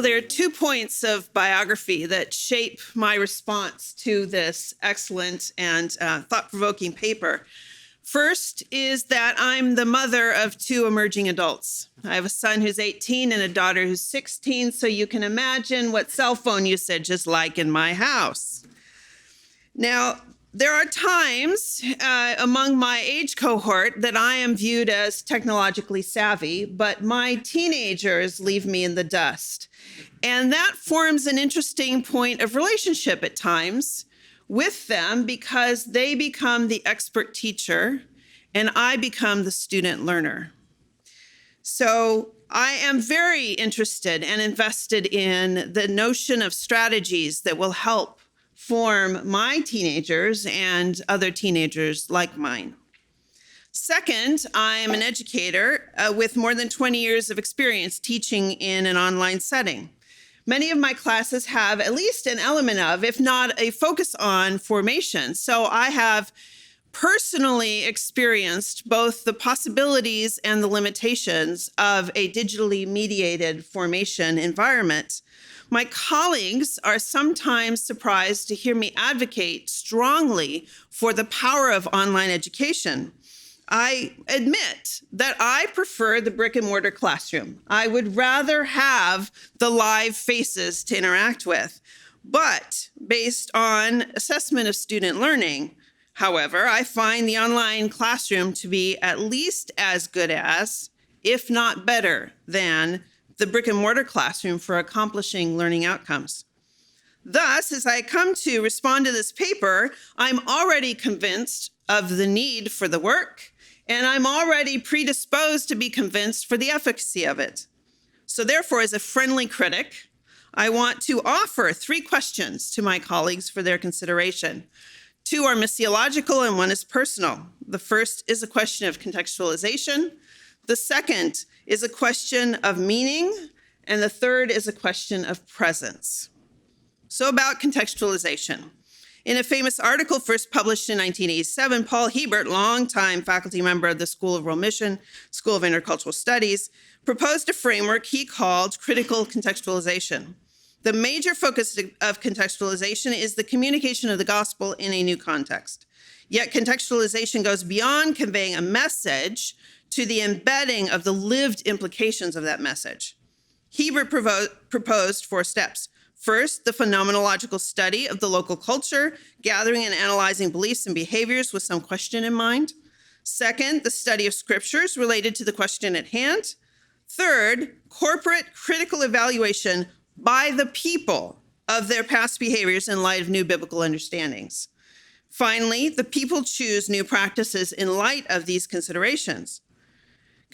there are 2 points of biography that shape my response to this excellent and thought-provoking paper. First is that I'm the mother of 2 emerging adults. I have a son who's 18 and a daughter who's 16, so you can imagine what cell phone usage is like in my house. Now, there are times among my age cohort that I am viewed as technologically savvy, but my teenagers leave me in the dust. And that forms an interesting point of relationship at times with them because they become the expert teacher and I become the student learner. So I am very interested and invested in the notion of strategies that will help form my teenagers and other teenagers like mine. Second, I am an educator with more than 20 years of experience teaching in an online setting. Many of my classes have at least an element of, if not a focus on, formation. So I have personally experienced both the possibilities and the limitations of a digitally mediated formation environment. My colleagues are sometimes surprised to hear me advocate strongly for the power of online education. I admit that I prefer the brick and mortar classroom. I would rather have the live faces to interact with. But based on assessment of student learning, however, I find the online classroom to be at least as good as, if not better than, the brick and mortar classroom for accomplishing learning outcomes. Thus, as I come to respond to this paper, I'm already convinced of the need for the work, and I'm already predisposed to be convinced for the efficacy of it. So therefore, as a friendly critic, I want to offer 3 questions to my colleagues for their consideration. 2 are missiological and 1 is personal. The first is a question of contextualization. The second is a question of meaning, and the third is a question of presence. So about contextualization. In a famous article first published in 1987, Paul Hebert, longtime faculty member of the School of World Mission, School of Intercultural Studies, proposed a framework he called critical contextualization. The major focus of contextualization is the communication of the gospel in a new context. Yet contextualization goes beyond conveying a message to the embedding of the lived implications of that message. Hebert proposed 4 steps. First, the phenomenological study of the local culture, gathering and analyzing beliefs and behaviors with some question in mind. Second, the study of scriptures related to the question at hand. Third, corporate critical evaluation by the people of their past behaviors in light of new biblical understandings. Finally, the people choose new practices in light of these considerations.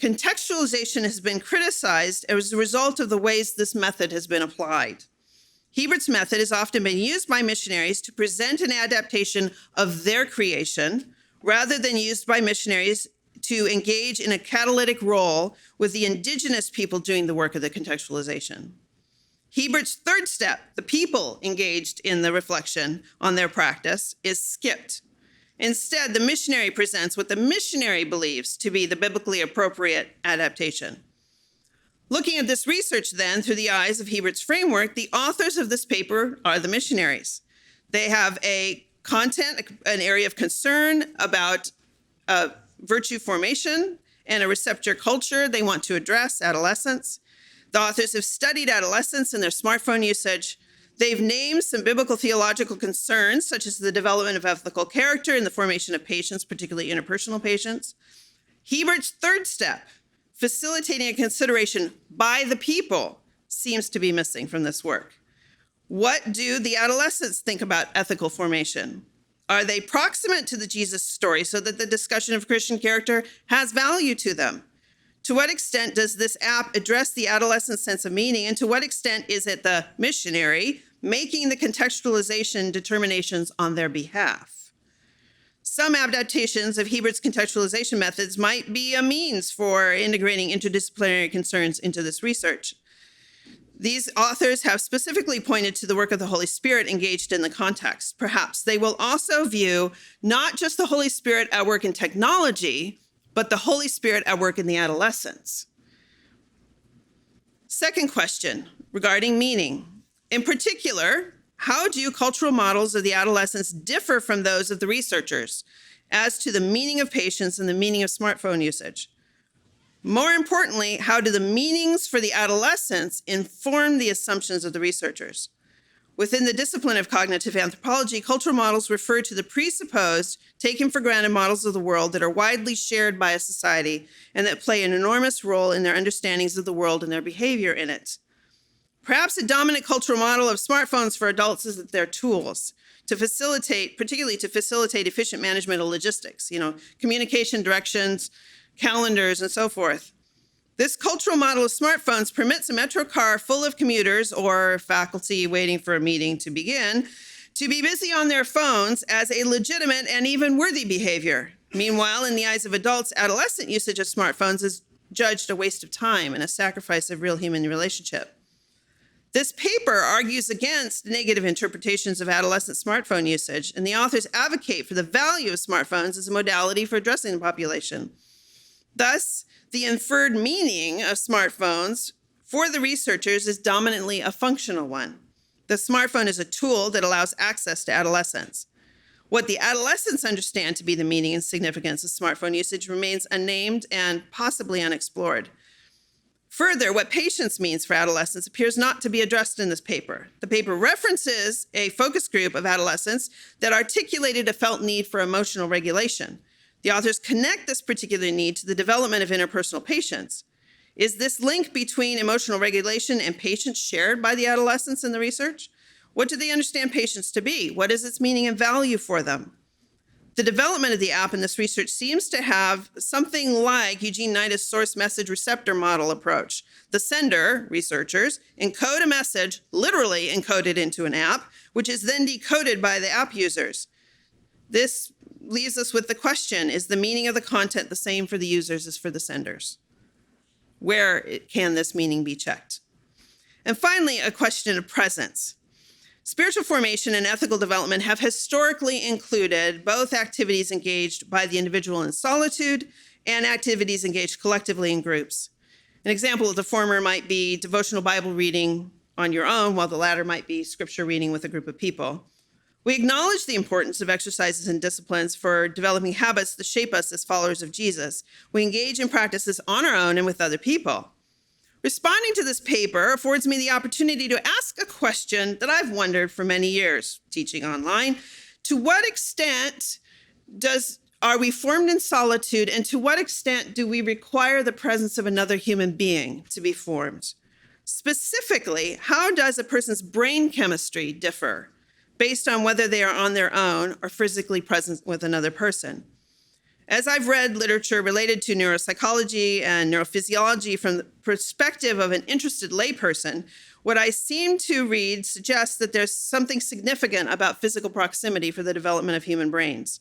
Contextualization has been criticized as a result of the ways this method has been applied. Hebert's method has often been used by missionaries to present an adaptation of their creation, rather than used by missionaries to engage in a catalytic role with the indigenous people doing the work of the contextualization. Hebert's third step, the people engaged in the reflection on their practice, is skipped. Instead, the missionary presents what the missionary believes to be the biblically appropriate adaptation. Looking at this research then through the eyes of Hebert's framework, the authors of this paper are the missionaries. They have a content, an area of concern about virtue formation and a receptor culture they want to address, adolescence. The authors have studied adolescence and their smartphone usage. They've named some biblical theological concerns, such as the development of ethical character and the formation of patience, particularly interpersonal patience. Hebert's third step, facilitating a consideration by the people, seems to be missing from this work. What do the adolescents think about ethical formation? Are they proximate to the Jesus story so that the discussion of Christian character has value to them? To what extent does this app address the adolescent sense of meaning, and to what extent is it the missionary making the contextualization determinations on their behalf? Some adaptations of Hebert's contextualization methods might be a means for integrating interdisciplinary concerns into this research. These authors have specifically pointed to the work of the Holy Spirit engaged in the context. Perhaps they will also view not just the Holy Spirit at work in technology, but the Holy Spirit at work in the adolescents. Second question regarding meaning. In particular, how do cultural models of the adolescents differ from those of the researchers as to the meaning of patience and the meaning of smartphone usage? More importantly, how do the meanings for the adolescents inform the assumptions of the researchers? Within the discipline of cognitive anthropology, cultural models refer to the presupposed, taken for granted models of the world that are widely shared by a society and that play an enormous role in their understandings of the world and their behavior in it. Perhaps a dominant cultural model of smartphones for adults is that they're tools to facilitate, particularly to facilitate efficient management of logistics, communication directions, calendars, and so forth. This cultural model of smartphones permits a metro car full of commuters or faculty waiting for a meeting to begin to be busy on their phones as a legitimate and even worthy behavior. Meanwhile, in the eyes of adults, adolescent usage of smartphones is judged a waste of time and a sacrifice of real human relationship. This paper argues against negative interpretations of adolescent smartphone usage, and the authors advocate for the value of smartphones as a modality for addressing the population. Thus, the inferred meaning of smartphones for the researchers is dominantly a functional one. The smartphone is a tool that allows access to adolescents. What the adolescents understand to be the meaning and significance of smartphone usage remains unnamed and possibly unexplored. Further, what patience means for adolescents appears not to be addressed in this paper. The paper references a focus group of adolescents that articulated a felt need for emotional regulation. The authors connect this particular need to the development of interpersonal patience. Is this link between emotional regulation and patience shared by the adolescents in the research? What do they understand patience to be? What is its meaning and value for them? The development of the app in this research seems to have something like Eugene Nida's source message receptor model approach. The sender, researchers, encode a message, literally encoded into an app, which is then decoded by the app users. This leaves us with the question, is the meaning of the content the same for the users as for the senders? Where can this meaning be checked? And finally, a question of presence. Spiritual formation and ethical development have historically included both activities engaged by the individual in solitude and activities engaged collectively in groups. An example of the former might be devotional Bible reading on your own, while the latter might be scripture reading with a group of people. We acknowledge the importance of exercises and disciplines for developing habits that shape us as followers of Jesus. We engage in practices on our own and with other people. Responding to this paper affords me the opportunity to ask a question that I've wondered for many years, teaching online. To what extent are we formed in solitude, and to what extent do we require the presence of another human being to be formed? Specifically, how does a person's brain chemistry differ based on whether they are on their own or physically present with another person? As I've read literature related to neuropsychology and neurophysiology from the perspective of an interested layperson, what I seem to read suggests that there's something significant about physical proximity for the development of human brains.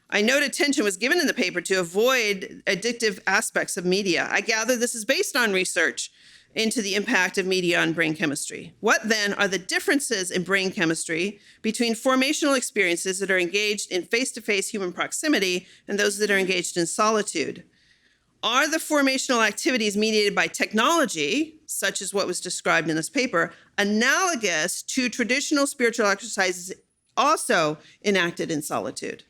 I note attention was given in the paper to avoid addictive aspects of media. I gather this is based on research into the impact of media on brain chemistry. What then are the differences in brain chemistry between formational experiences that are engaged in face-to-face human proximity and those that are engaged in solitude? Are the formational activities mediated by technology, such as what was described in this paper, analogous to traditional spiritual exercises also enacted in solitude?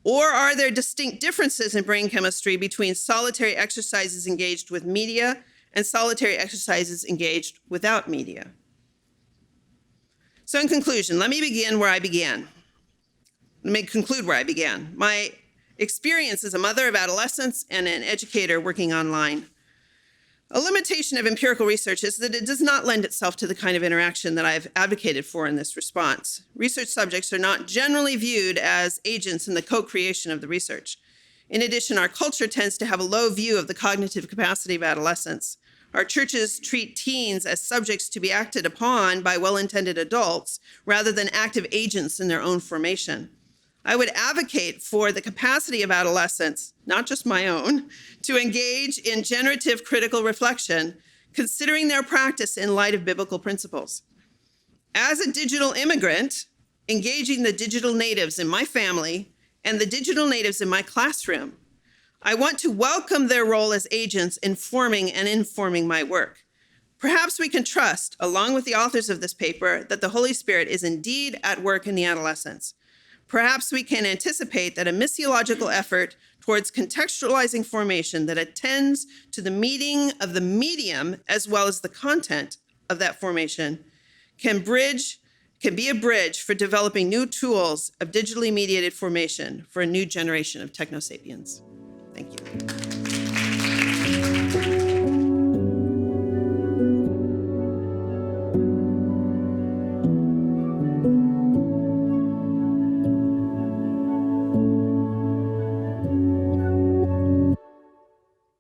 Or are there distinct differences in brain chemistry between solitary exercises engaged with media and solitary exercises engaged without media? So in conclusion, let me begin where I began. Let me conclude where I began. My experience as a mother of adolescents and an educator working online. A limitation of empirical research is that it does not lend itself to the kind of interaction that I've advocated for in this response. Research subjects are not generally viewed as agents in the co-creation of the research. In addition, our culture tends to have a low view of the cognitive capacity of adolescents. Our churches treat teens as subjects to be acted upon by well-intended adults rather than active agents in their own formation. I would advocate for the capacity of adolescents, not just my own, to engage in generative critical reflection, considering their practice in light of biblical principles. As a digital immigrant, engaging the digital natives in my family and the digital natives in my classroom, I want to welcome their role as agents in forming and informing my work. Perhaps we can trust, along with the authors of this paper, that the Holy Spirit is indeed at work in the adolescents. Perhaps we can anticipate that a missiological effort towards contextualizing formation that attends to the meeting of the medium as well as the content of that formation can be a bridge for developing new tools of digitally mediated formation for a new generation of techno-sapiens. Thank you.